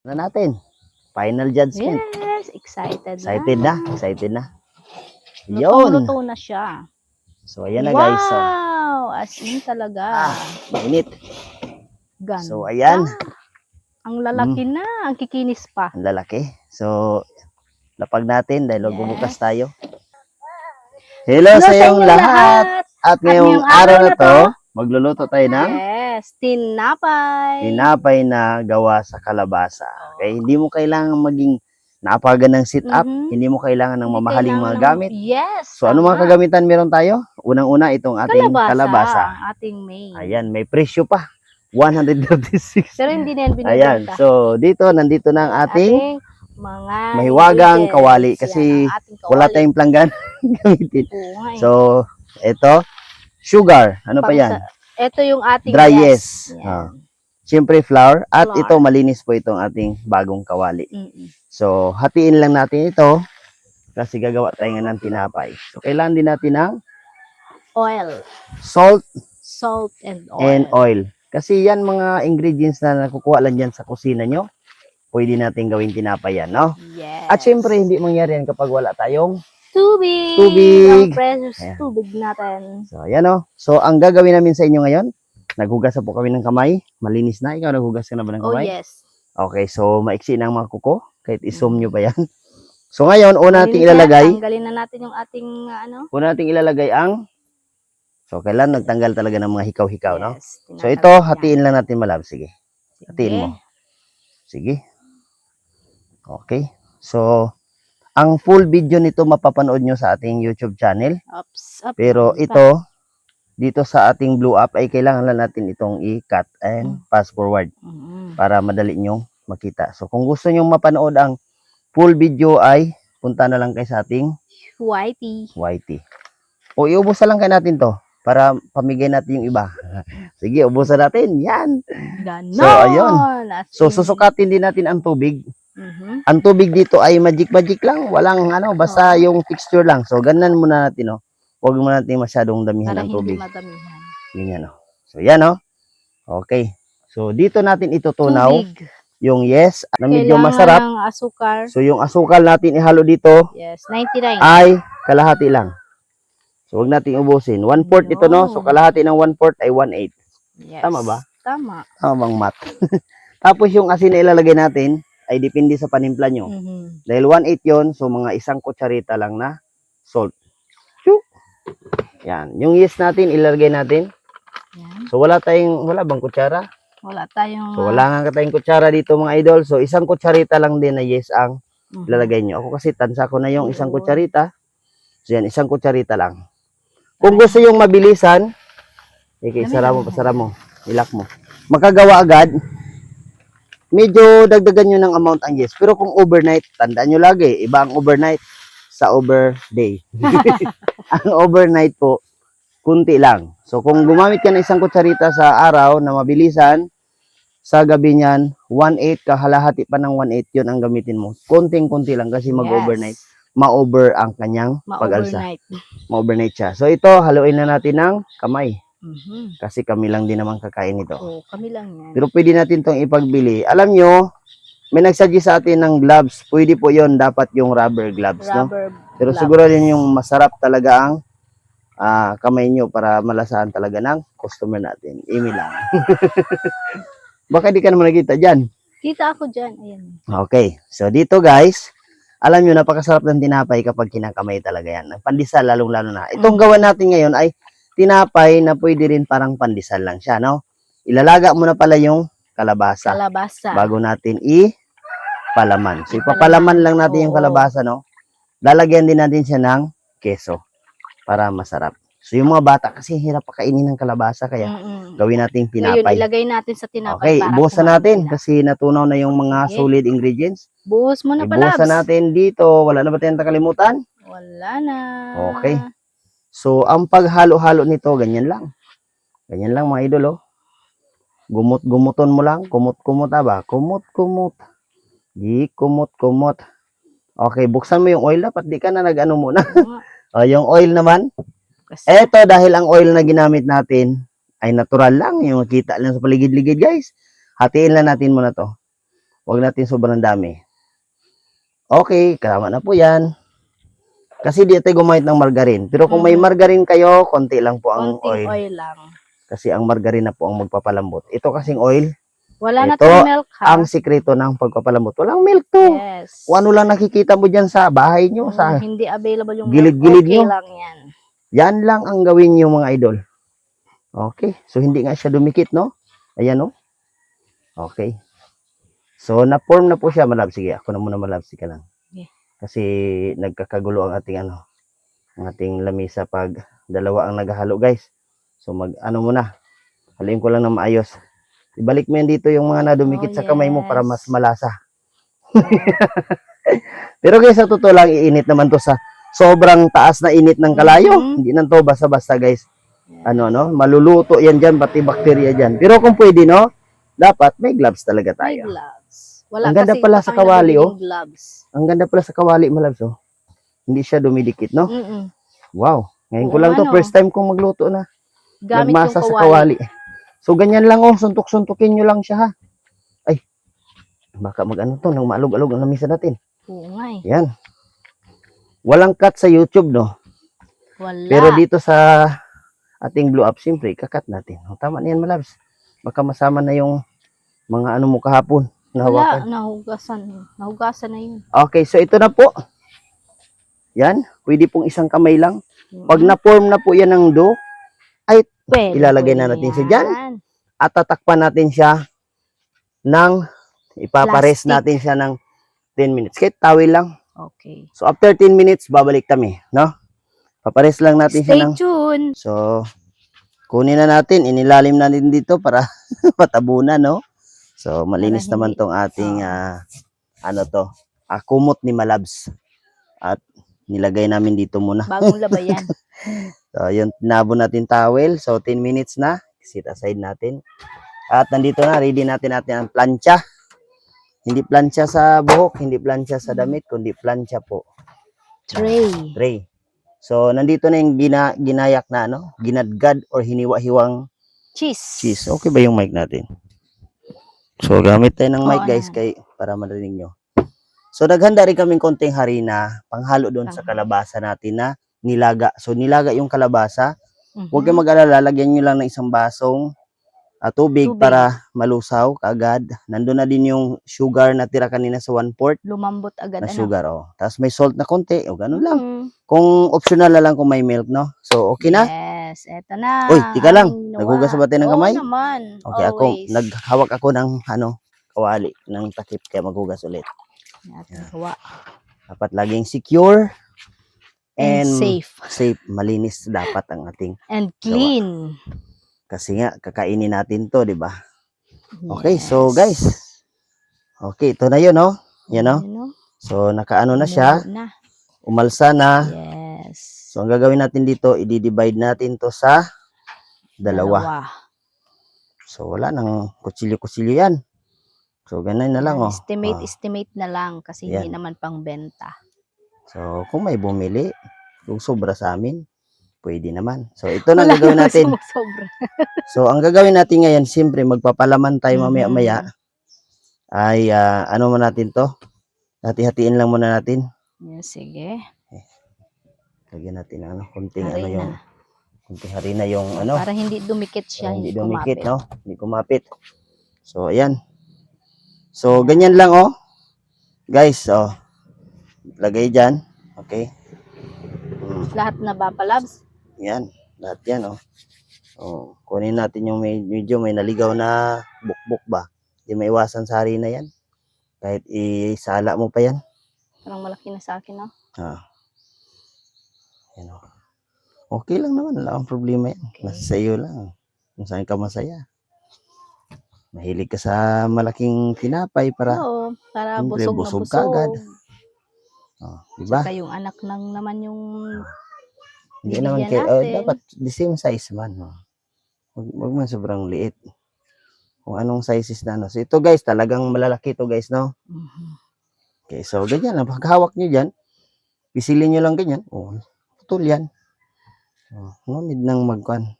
Na natin. Final judgment. Yes, excited Excited na. Excited na. Lutong-luto Yun. na siya. So, ayan na guys. So, Wow! As in talaga. mainit. Ganda. So, ayan. Ang lalaki na. Ang kikinis pa. Ang lalaki. So, lapag natin dahil Yes. bubukas tayo. Hello sa inyong lahat. At ngayong ngayong araw na to, magluluto tayo ng Yes, tinapay. tinapay na gawa sa kalabasa. Okay? Hindi mo kailangan maging napagandang sit-up. Hindi mo kailangan ng Hindi mamahaling kailangan mga ng- gamit. Yes, So, ano mga tama. kagamitan meron tayo? Unang-una, itong ating kalabasa. Ang ating main. Ayan, may presyo pa. 136. Pero hindi na yan binibenta. Ayan, so dito, nandito na ang ating mga mahiwagang ingredients. kawali Yan, kasi ang ating wala kawali. tayong planggana gamitin. Oo nga eh. So, ito, sugar. Ano pa yan? Ito yung ating Dry yes. yes. Yan. Siyempre, flour. At Flour. ito, malinis po itong ating bagong kawali. Mm-mm. So, hatiin lang natin ito kasi gagawa tayo nga ng tinapay. So, kailangan din natin ng Oil. salt Salt and oil. and oil. Kasi yan mga ingredients na nakukuha lang dyan sa kusina nyo. Pwede natin gawin tinapay yan, no? Yes. At syempre, hindi mangyari yan kapag wala tayong Tubig. Tubig. Ang precious Ayan. tubig natin. So, ayan o. So, ang gagawin namin sa inyo ngayon, naghugas na po kami ng kamay. Malinis na. Ikaw, naghugas ka na ba ng Oh kamay? yes. Okay, so maiksi na ang mga kuko. Kahit i-zoom nyo pa yan. So, ngayon, una nating Malinis na, ilalagay. tanggalin na natin yung ating Una nating ilalagay ang so, kailan nagtanggal talaga ng mga hikaw-hikaw, no? yes, So, ito, tinatanggal yan. hatiin lang natin malab. Sige. Hatiin mo. Sige. Okay. So, ang full video nito mapapanood nyo sa ating YouTube channel. Ups, up, Pero down pa. ito, dito sa ating blue up ay kailangan lang natin itong i-cut and pass forward para madali nyong makita. So, kung gusto nyong mapanood ang full video ay punta na lang kayo sa ating Whitey. YT. O, iubusan lang kayo natin to para pamigay natin yung iba. Sige, ubusan natin. Yan. Ganon. So, ayun. As So, in- susukatin din natin ang tubig. Mhm. Ang tubig dito ay magic lang. Walang ano, basta yung texture lang. So, ganan muna natin, no. Huwag muna natin masyadong damihan Para ng hindi tubig. madamihan. Ganyan, no. So, yan, no. Okay. So, dito natin itutunaw Tubig. yung yes na medyo Kailangan masarap. ng asukar. So, yung asukal natin ihalo dito Yes, 99. ay kalahati lang. So, huwag natin ubusin. 1/4 ito, no. So, kalahati ng 1/4 ay 1/8. Yes. Tama ba? Tama. Tama bang math? Tapos, yung asin na ilalagay natin ay depende sa panimpla nyo. Mhm. Dahil 1/8 yon, so mga isang kutsarita lang na salt. Chuk! Yan. Yung yes natin, ilalagay natin. Yan. So, wala bang kutsara? Wala tayong So, wala nga tayong kutsara dito mga idol. So, isang kutsarita lang din na yes ang ilalagay nyo. Ako kasi tansa ko na yung isang Oo. kutsarita. So, yan, isang kutsarita lang. Kung gusto yung mabilisan, isara mo, pasara mo, ilak mo. Makagawa agad, medyo dagdagan nyo ng amount ang yes. Pero kung overnight, tandaan nyo lagi, iba ang overnight sa overday. Ang overnight po, kunti lang. So, kung gumamit ka ng isang kutsarita sa araw na mabilisan, sa gabi niyan, 1/8, kahalahati pa ng 1/8 yun ang gamitin mo. Konting-kunti lang kasi mag-overnight. Ma-over ang kanyang pag-alsa. Ma-overnight. Ma-overnight siya. So, ito, haluin na natin ng kamay. Mhm. Kasi kami lang din naman kakain ito. So, kami lang yan. Pero pwede natin itong ipagbili. Alam nyo, may nagsuggest sa atin ng gloves. Pwede po yon, dapat yung rubber gloves, no? Rubber Pero gloves. siguro din yung masarap talaga ang kamay nyo para malasahan talaga ng customer natin. Email lang. Baka di ka naman nakita dyan. Kita ako dyan. Ayan. Okay. So, dito guys, alam nyo, napakasarap ng tinapay kapag kinakamay talaga yan. Ang pandesal, lalong-lalo na. Itong gawan natin ngayon ay tinapay na pwede rin parang pandesal lang siya, no? Ilalaga mo na pala yung kalabasa. Kalabasa. Bago natin ipalaman. So, ipapalaman lang natin yung Oo. kalabasa, no? Lalagyan din natin siya ng keso para masarap. So, yung mga bata kasi hirap pakainin ng kalabasa, kaya gawin nating Ngayon, tinapay. ilagay natin sa tinapay. Okay, para ibuhusan kumain natin sila. kasi natunaw na yung mga Sige. solid ingredients. Buhos mo na pala. Ibuhusan natin dito. Wala na ba tayong nakalimutan? Wala na. Okay. So, ang paghalo-halo nito, ganyan lang. Ganyan lang mga idol, oh. Gumut-gumuton mo lang. Kumut-kumut ba? Kumut-kumut. Kumut-kumut. Okay, buksan mo yung oil. Dapat di ka na nag-ano muna. O, yung oil naman. Kasi, Eto, dahil ang oil na ginamit natin ay natural lang. Yung makita lang sa paligid-ligid, guys. Hatiin lang natin muna to. Huwag natin sobrang dami. Okay, tama na po yan. Kasi di tayo gumamit ng margarine. Pero kung may margarine kayo, konti lang po ang Konting oil. oil lang. Kasi ang margarine na po ang magpapalambot. Ito kasing oil, Wala na ito tayong milk ha. ang sikreto ng pagpapalambot. Walang milk to. Yes. Kung ano lang nakikita mo dyan sa bahay nyo, sa Hindi available yung gilid-gilid milk, okay nyo. lang yan. Yan lang ang gawin nyo mga idol. Okay. So, hindi nga siya dumikit, no? Ayan, no? Okay. So, na-form na po siya, malab. Sige, ako na muna, malab. Sige lang. Okay. Kasi nagkakagulo ang ating ang ating lamisa pag dalawa ang naghahalo, guys. So, ano muna. Haluin ko lang na maayos. Ibalik mo yan dito yung mga nadumikit sa kamay mo para mas malasa. Pero guys, sa totoo lang, iinit naman to sa sobrang taas na init ng kalayo. Hindi nang to basta-basta, guys. Maluluto yan dyan, pati bakterya dyan. Pero kung pwede, no, dapat may gloves talaga May tayo. gloves. Wala Ang ganda kasi pala sa kawali, oh. gloves. Ang ganda pala sa kawali, malabs, oh. Hindi siya dumidikit, no? Wow. Ngayon ko lang to, first time kong magluto na. Gamit Nagmasa yung sa kawali. So, ganyan lang, oh. Suntok-suntukin nyo lang siya, ha. Ay, baka mag-ano to, nang maalog-alog ang lamisa natin. Oo nga eh. Yan. Walang cut sa YouTube, no? Wala. Pero dito sa ating blue up, siyempre, kakat natin. O, tama na yan, malabs. Baka masama na yung mga ano mo kahapon. Wala, Nahawakan. nahugasan. Nahugasan na yun. Okay, so ito na po. Yan, pwede pong isang kamay lang. Pag na-form na po yan ng dough, ay Pwede, ilalagay na natin siya dyan. At tatakpan natin siya ng, ipapares Plastic. natin siya ng 10 minutes. Kahit tawil lang. Okay. So, after 10 minutes, babalik kami. No? Papares lang natin siya Stay ng... tuned. So, kunin na natin. Inilalim natin dito para patabunan, no? So, malinis Para naman hindi- tong ating, kumot ni Malabs. At nilagay namin dito muna. Bagong labayan. So, yun, tinabo natin towel. So, 10 minutes na. Sit aside natin. At nandito na, ready natin ang plancha. Hindi plancha sa buhok, hindi plancha sa damit, kundi plancha po. Tray. Tray. So, nandito na yung ginayak na, ginadgad or hiniwa-hiwang cheese. Okay ba yung mic natin? So, gamit tayo ng mic, guys, para marinig nyo. So, naghanda rin kaming konting harina, panghalo doon sa kalabasa natin na nilaga. So, nilaga yung kalabasa. Huwag kayong mag-alala, lagyan nyo lang ng isang basong tubig para malusaw kaagad. Nandun na din yung sugar na tira kanina sa 1/4 Lumambot agad. na sugar. Oh. Tapos may salt na konti. O, ganun lang. Kung Optional na lang kung may milk, no? So, okay na? Yes, eto na. Uy, tika lang. Aming Naghugas ba tayo ng Oo kamay? naman. Okay, Always. naghawak ako ng, kawali, ng takip, kaya maghugas ulit. Natin gawa. Dapat laging secure And safe. Safe, malinis dapat ang ating, And clean. kasi nga, kakainin natin to, di ba? Okay, so guys, okay, ito na yun, no? Yan, no? So, nakaano na siya, umalsa na. Yes. So, ang gagawin natin dito, i-divide natin to sa dalawa. So, wala nang kutsilyo-kutsilyo yan. So, ganun na lang, oh. Estimate na lang kasi hindi naman pang benta. So, kung may bumili, kung sobra sa amin, pwede naman. So, ito na gagawin natin. So, ang gagawin natin ngayon, siyempre, magpapalaman tayo mamaya-maya. Ay, ano mo natin to? Hati-hatiin lang muna natin. Yes, sige. Lagyan natin konting konting harina yung Para hindi dumikit siya, hindi kumapit. dumikit, no? Hindi kumapit. So, ayan. So, ganyan lang, oh. Guys, oh. Lagay dyan. Okay. Lahat na ba, Palabs? Yan. Lahat yan, oh. Oh, kunin natin yung medyo may naligaw na bukbuk ba. Hindi maiwasan sa harina yan. Kahit isala mo pa yan. Parang malaki na sa akin, no? Yan, oh. Okay lang naman. Wala akong problema yan. Okay. Nasa sa iyo lang. Kung saan ka masaya. Mahilig ka sa malaking tinapay para Oo, para siyempre, busog ka agad. Diba? Saka yung anak nang naman yung Hindi bibigyan naman kayo, natin. dapat the same size man. Huwag man sobrang liit. Kung anong sizes na. So ito guys, talagang malalaki to guys, no? Okay, so ganyan lang. Pag hawak nyo dyan, pisilin nyo lang ganyan. Oh, putol yan. No need nang magkuhan.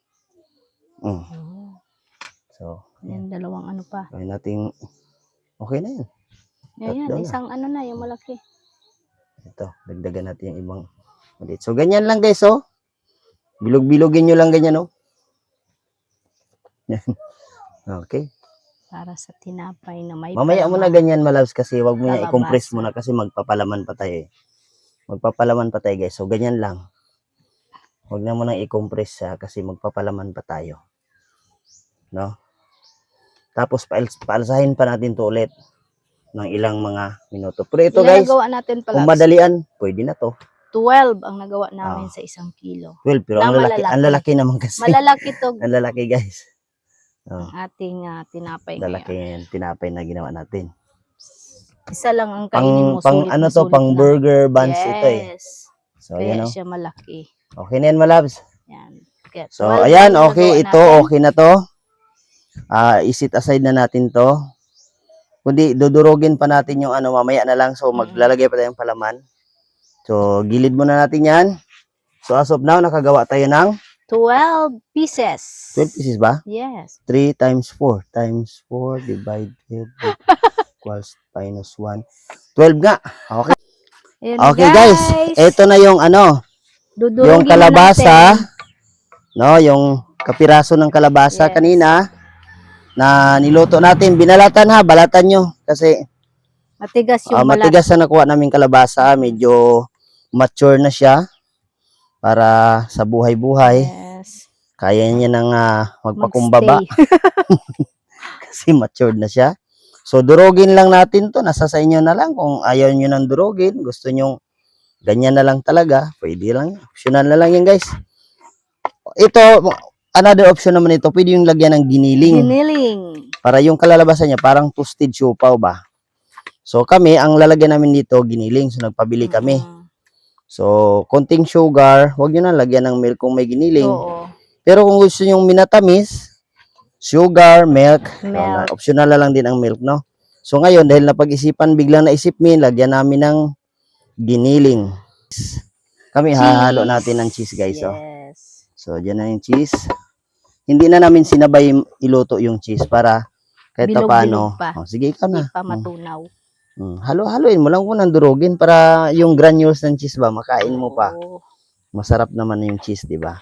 So, yan, dalawang ano pa. gawin natin, okay na yan. Ayan, Tatlo na. isang ano na, yung malaki. Ito, dagdagan natin yung ibang maliit. So, ganyan lang guys, oh. Bilog-bilogin nyo lang ganyan, oh. Okay. Para sa tinapay na may Mamaya mo na palamang ganyan, malabs, kasi wag mo na i-compress kalabasa. muna kasi magpapalaman pa tayo, eh. Magpapalaman pa tayo, guys. So, ganyan lang. Wag na mo nang i-compress siya kasi magpapalaman pa tayo. No? Tapos, paalsahin pa natin to ulit ng ilang mga minuto. Pero ito, Ilan guys, nagawa natin kung palabs? madalian, pwede na to. 12 ang nagawa namin sa 1 kilo. 12, pero Na ang lalaki naman kasi. Malalaki to Ang lalaki, guys. ang ating tinapay Lalaki ngayon. yung tinapay na ginawa natin. Isa lang ang kainin mo, Pang sulit ano na to, sulit pang na. burger buns ito, eh. Yes. So, Kaya ayan, oh. siya malaki. Okay na yan, malabs. Yan. Kaya So, 12 ayan, ang okay. nagawa Ito, natin. okay na to. Isit aside na natin to. Kundi, dudurugin pa natin yung ano, mamaya na lang. So, maglalagay pa tayong palaman. So, gilid muna natin yan. So, as of now, nakagawa tayo ng 12 pieces. 12 pieces ba? Yes. 3 times 4 times 4 divided equals minus 1. 12 nga. Okay. Ayan, Okay, guys. Ito na yung ano, yung Dudurugin na kalabasa. natin. No, yung kapiraso ng kalabasa Yes. kanina na niluto natin. Binalatan ha, balatan nyo. Kasi Matigas yung balat. matigas na nakuha namin kalabasa. Medyo mature na siya para sa buhay-buhay. Yes. Kaya niya nang magpakumbaba. Kasi matured na siya. So, durugin lang natin to. Nasa sa inyo na lang. Kung ayaw nyo nang durugin, gusto nyo ganyan na lang talaga, pwede lang. Optional na lang yan, guys. Ito, another option naman ito, pwede yung lagyan ng giniling. Giniling. Para yung kalalabasan niya, parang toasted siopaw ba? So, kami, ang lalagyan namin dito, giniling. So, nagpabili kami. So, konting sugar, huwag nyo na lagyan ng milk kung may giniling. Oo. Pero kung gusto nyo minatamis, sugar, milk. Milk. Optional na lang din ang milk, no? So, ngayon, dahil napag-isipan, biglang naisip min, lagyan namin ng giniling. Kami, hahalo natin ng cheese, guys. Yes. So, dyan na yung cheese. Hindi na namin sinabay iluto yung cheese para kahit paano. Bilog-bilog pa. Sige, ikaw na. Hindi pa matunaw. Halo-haloin mo lang po ng durugin para yung granules ng cheese ba, makain mo pa. Oo. Masarap naman yung cheese, di ba?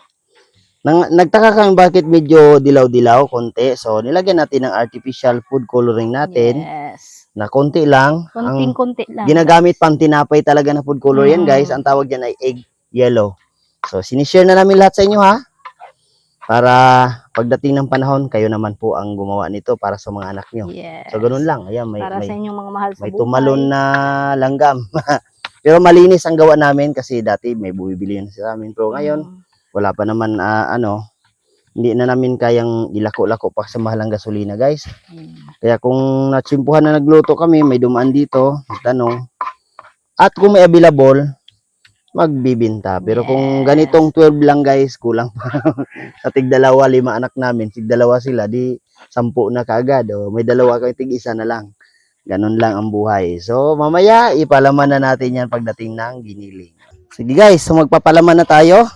Nagtaka kami bakit medyo dilaw-dilaw, konti. So, nilagyan natin ng artificial food coloring natin. Yes. Na konti lang. Konting-konti lang. Ginagamit pang tinapay talaga na food color yan, guys. Ang tawag dyan ay egg yellow. So, sinishare na namin lahat sa inyo, ha? Para pagdating ng panahon, kayo naman po ang gumawa nito para sa mga anak nyo. Yes. So, ganun lang. Ayan, Para sa inyong mga mahal sa may buhay. tumalon na langgam. Pero malinis ang gawa namin kasi dati may bumibili na sa amin. Pero ngayon, wala pa naman, hindi na namin kayang ilako-lako pa sa mahalang gasolina, guys. Kaya kung natsimpuhan na nagluto kami, may dumaan dito, tanong, at kung may available, magbibinta. Pero kung ganitong 12 lang, guys, kulang pa. Sa tig-dalawa, 5 anak namin, tig-dalawa sila, di 10 na kaagad. O, may dalawa kami, tig-isa na lang. Ganun lang ang buhay. So, mamaya, ipalaman na natin yan pagdating ng giniling. Sige, guys, so magpapalaman na tayo.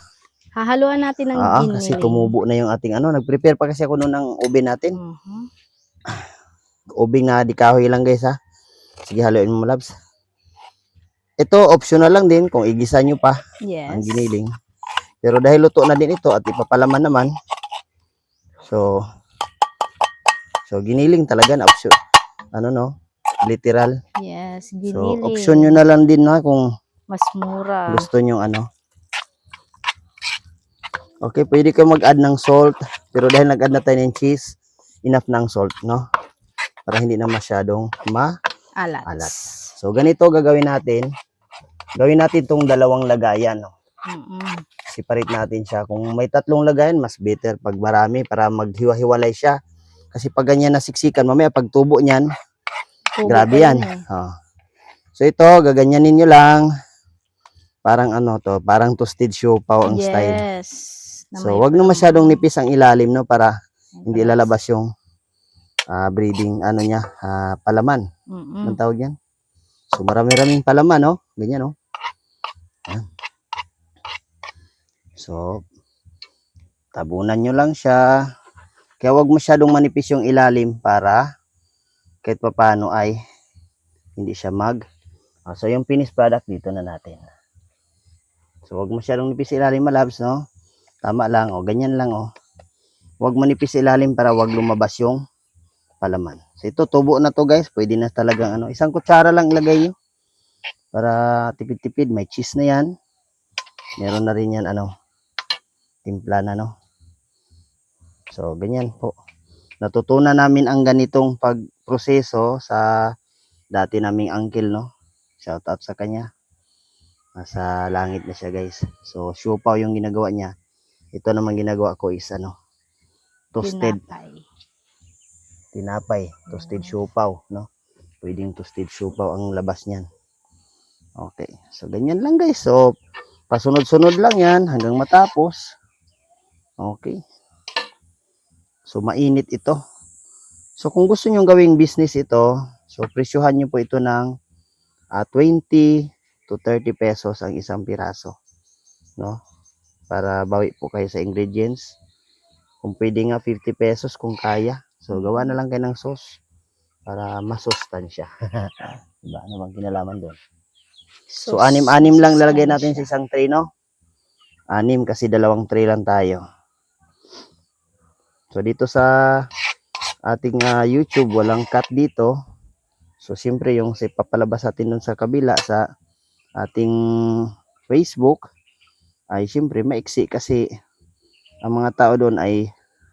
Hahaluan natin ng giniling. Kasi tumubo na yung ating nag-prepare pa kasi ako noon ng oven natin. Oven na di kahoy lang, guys, ha. Sige, haluin mo, labs. Ito, optional lang din kung igisa nyo pa ang giniling. Pero dahil luto na din ito at ipapalaman naman. So giniling talaga na option. Literal. Yes, So, giniling. option nyo na lang din na kung mas mura. gusto nyo Okay, pwede kayo mag-add ng salt. Pero dahil nag-add na tayo ng cheese, enough ng salt, no? Para hindi na masyadong alat. So, ganito gagawin natin. Gawin natin itong dalawang lagayan, no? Separate natin siya. Kung may 3 lagayan, mas better pag marami para maghiwa-hiwalay siya. Kasi pag ganyan nasiksikan, mamaya pag tubo niyan, grabe yan. So, ito, gaganyanin nyo lang. Parang parang toasted siopaw ang style. So, wag na masyadong nipis ang ilalim, no, para hindi lalabas yung breeding niya, palaman. Anong tawag yan? So, marami-raming palaman, no? Ganyan, no? Ayan. So, tabunan nyo lang siya. Kaya wag masyadong manipis yung ilalim para kahit papaano ay hindi siya so yung finished product dito na natin. So wag masyadong nipis ilalim malabs, no? Tama lang, ganyan lang, wag manipis ilalim para wag lumabas yung palaman. So ito, tubo na to guys, pwede na talagang isang kutsara lang ilagay nyo para tipid-tipid. May cheese na yan, meron na rin yan timpla na, no? So ganyan po, natutunan namin ang ganitong pagproseso sa dati naming uncle, no? Shout out sa kanya, nasa langit na siya guys. So siopaw yung ginagawa niya, ito naman ginagawa ko is toasted tinapay, toasted siopaw, no? Pwedeng toasted siopaw ang labas niyan. Okay, so ganyan lang guys. So pasunod-sunod lang yan hanggang matapos. Okay, so mainit ito. So kung gusto nyo gawing business ito, so presyohan nyo po ito ng 20 to 30 pesos ang isang piraso, no? Para bawi po kayo sa ingredients. Kung pwede nga 50 pesos kung kaya. So gawa na lang kayo ng sauce para masustansya. Diba? Ano bang kinalaman doon? So 6 lang lalagay natin sa isang tray, no? 6 kasi 2 tray lang tayo. So dito sa ating YouTube, walang cut dito. So siyempre yung papalabas natin dun sa kabila sa ating Facebook ay siyempre maiksi kasi ang mga tao doon ay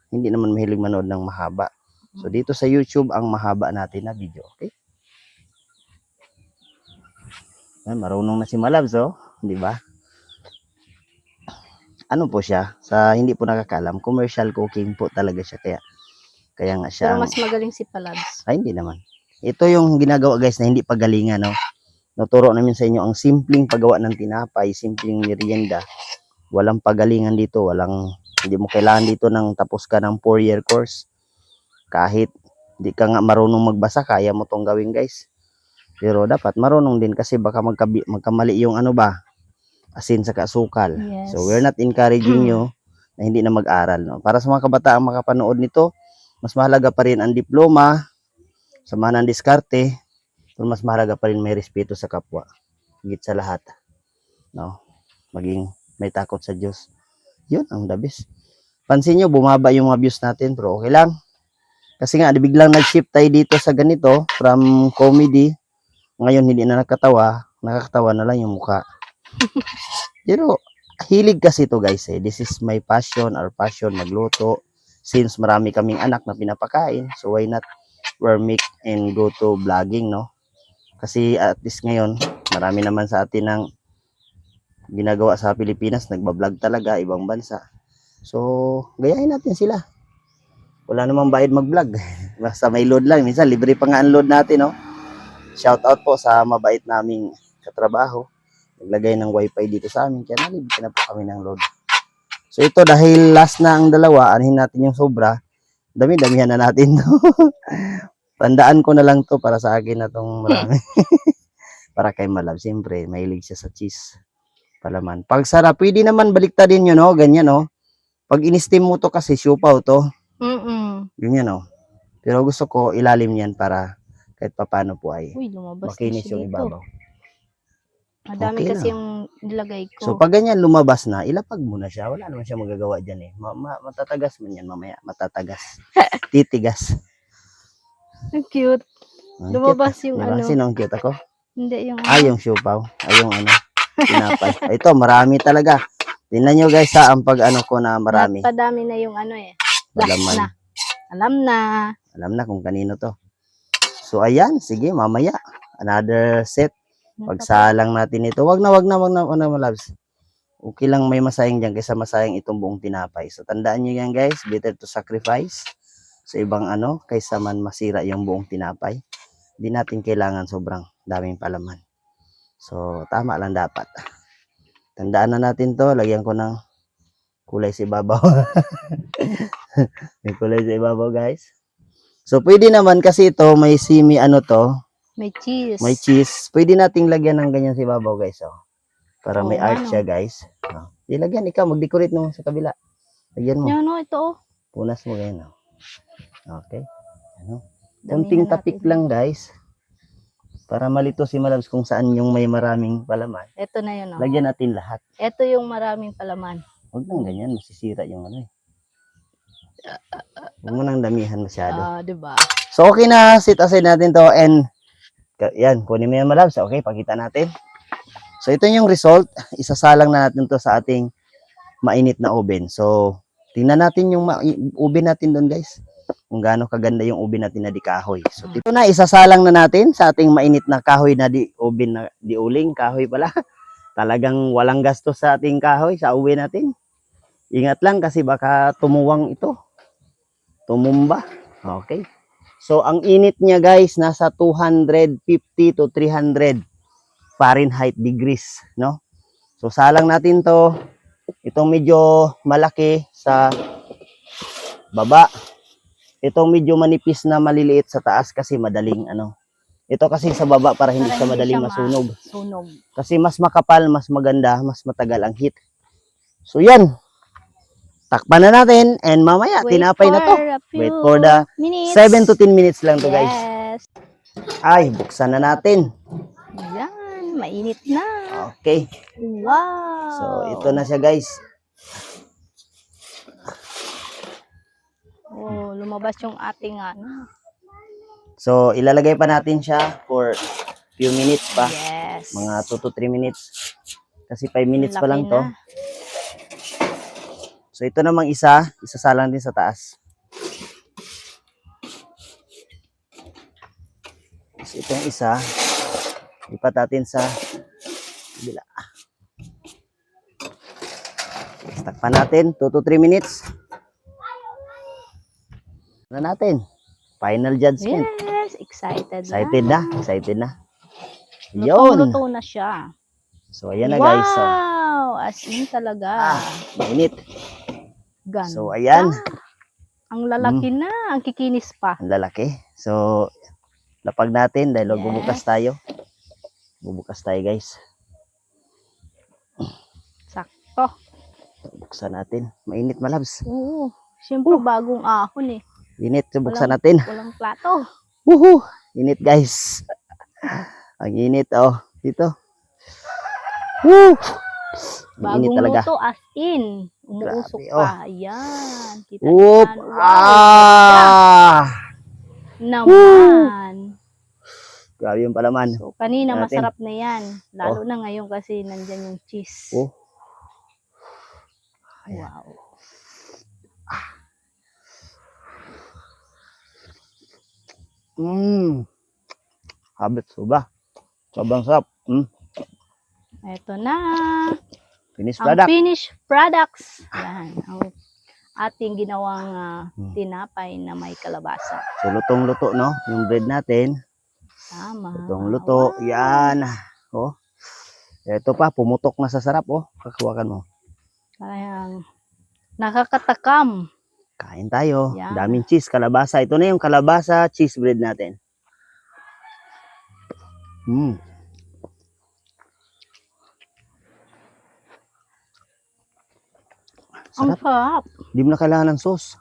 hindi naman mahilig manood ng mahaba. So dito sa YouTube ang mahaba natin na video, okay? Ay, marunong na si Malabs, di ba? Ano po siya? Sa hindi po nakakaalam, commercial cooking po talaga siya, kaya nga siya. Pero mas magaling si Palabs. Ay, hindi naman. Ito yung ginagawa guys na hindi pagalingan, no? Naturo namin sa inyo ang simpleng paggawa ng tinapay, simpleng merienda. Walang pagalingan dito, hindi mo kailangan dito ng tapos ka ng 4-year course. Kahit di ka nga marunong magbasa, kaya mo tong gawin guys. Pero dapat marunong din kasi baka magkamali yung asin sa kasukal. Yes. So we're not encouraging you na hindi na mag-aral, no? Para sa mga kabataan makapanood nito, mas mahalaga pa rin ang diploma, sama ng diskarte, pero mas mahalaga pa rin may respeto sa kapwa. Higit sa lahat, no? Maging may takot sa Diyos. Yun ang the best. Pansin nyo, bumaba yung mga views natin, pero okay lang. Kasi nga, biglang nag-shift tayo dito sa ganito, from comedy. Ngayon, hindi na nakakatawa na lang yung mukha. Pero, hilig kasi ito guys, This is my passion, our passion, magluto. Since marami kaming anak na pinapakain, so why not make and go to vlogging, no? Kasi at least ngayon, marami naman sa atin ng ginagawa sa Pilipinas, nagbablog talaga, ibang bansa. So, gayahin natin sila. Wala namang bayad mag-vlog. Basta may load lang. Minsan, libre pa nga ang load natin, no? Shout out po sa mabait naming katrabaho. Naglagay ng wifi dito sa amin. Kaya nalibre na po kami ng load. So, ito dahil last na ang dalawa, anuhin natin yung sobra. Dami-damihan na natin to. Tandaan ko na lang to para sa akin na tong marami. Para kay Malab. Siyempre, mahilig siya sa cheese. Palaman. Pag sarap, pwede naman baliktadin yun, no? Ganyan, no? Pag in-steam mo to kasi siopaw to. Ganyan, no? Pero gusto ko ilalim yan para kahit papano po ay makinis yung ibabaw. Madami Okay kasi lang. yung nilagay ko. So pag ganyan lumabas na, ilapag mo na siya. Wala naman siya magagawa dyan matatagas man yan mamaya. Matatagas. Titigas. Ang cute. Lumabas yung diba? Sino ang cute ako? Hindi yung yung siopaw. Yung tinapay. Ito, marami talaga. Tingnan nyo guys ang pag ko na marami. Padami na yung Malaman. Alam na kung kanino to. So ayan, sige mamaya. Another set. Pagsalang natin ito. Wag na Malabs. Okay lang may masayang dyan kaysa masayang itong buong tinapay. So tandaan nyo yan guys. Better to sacrifice sa ibang kaysa man masira yung buong tinapay. Hindi natin kailangan sobrang daming palaman. So tama lang dapat. Tandaan na natin to. Lagyan ko ng kulay sa ibabaw. May kulay sa ibabaw guys. So pwede naman kasi ito may simi to. May cheese. May cheese. Pwede nating lagyan ng ganyan sa ibabaw guys. Para may art siya guys. Ilagyan ikaw. Mag-decorate mo sa kabila. Lagyan mo. Ito Punas mo ganyan. Okay. Kunting tapik lang guys. Para malito si Malabs kung saan yung may maraming palaman. Ito na yun, oh. Lagyan natin lahat. Ito yung maraming palaman. Huwag nang ganyan, masisira yung ano eh. Huwag mo nang damihan masyado. Diba? So okay na, sit aside natin to and yan, kunin mo yan Malabs. Okay, pakita natin. So ito yung result. Isasalang na natin to sa ating mainit na oven. So tingnan natin yung oven natin doon guys. Kung gaano kaganda yung oven natin na di kahoy. So ito na, isasalang na natin sa ating mainit na kahoy na di oven na di uling. Kahoy pala. Talagang walang gastos sa ating kahoy sa oven natin. Ingat lang kasi baka tumuwang ito. Tumumba. Okay. So ang init niya guys nasa 250 to 300 Fahrenheit degrees, no? So salang natin 'to. Itong medyo malaki sa baba. Itong medyo manipis na maliliit sa taas kasi madaling ano. Ito kasi sa baba para hindi siya madaling masunog. Sunog. Kasi mas makapal, mas maganda, mas matagal ang heat. So yan. Takpan na natin and mamaya tinapay na to. Wait for the 7 to 10 minutes lang to guys. Yes. Ay, buksan na natin. Yan, mainit na. Okay. Wow. So ito na siya guys. Oh, lumabas yung ating ano. So ilalagay pa natin siya for few minutes pa. Yes. Mga 2 to 3 minutes. Kasi 5 minutes pa lang Laki to. na. So ito namang isasalang din sa taas. So itong isa, lipat natin sa kabila. Takpan natin, 2 to 3 minutes. Na natin. Final judgment. Yes, excited Excited na. na, excited na. Lutong-luto na siya. So ayan na guys. So, Wow, as in talaga. mainit. Ganda. So ayan. Ang lalaki na, ang kikinis pa. Ang lalaki. So lapag natin dahil Yes. bubukas tayo. Bubukas tayo guys. Sakto. Buksan natin. Mainit Malabs. Oo, siyempre bagong ahon eh. Init. So buksan natin. Walang plato. Woohoo! Init guys. Ang init oh. Dito. Woo! Ang init Bagong talaga. luto as in. Umuusok Grabe, oh. pa. Ayan. Kita Whoop! yan. Wow. Naman. Grabe yung palaman. So, kanina Natin. masarap na yan. Lalo na ngayon kasi nandyan yung cheese. Oh. Wow. Habit soba. Sobrang sarap. Ito na. Finished Ang product. finished products. Yan. Ang ating ginawang tinapay na may kalabasa. So lutong-luto no, yung bread natin. Tama. Lutong-luto. Wow. Yan. Oh. Ito pa pumutok na sa sarap oh. Kakawakan mo. Parang nakakatakam. Kain tayo. Yan. Daming cheese, kalabasa. Ito na yung kalabasa cheese bread natin. Ang Sarap. sarap. Di mo na kailangan ng sauce.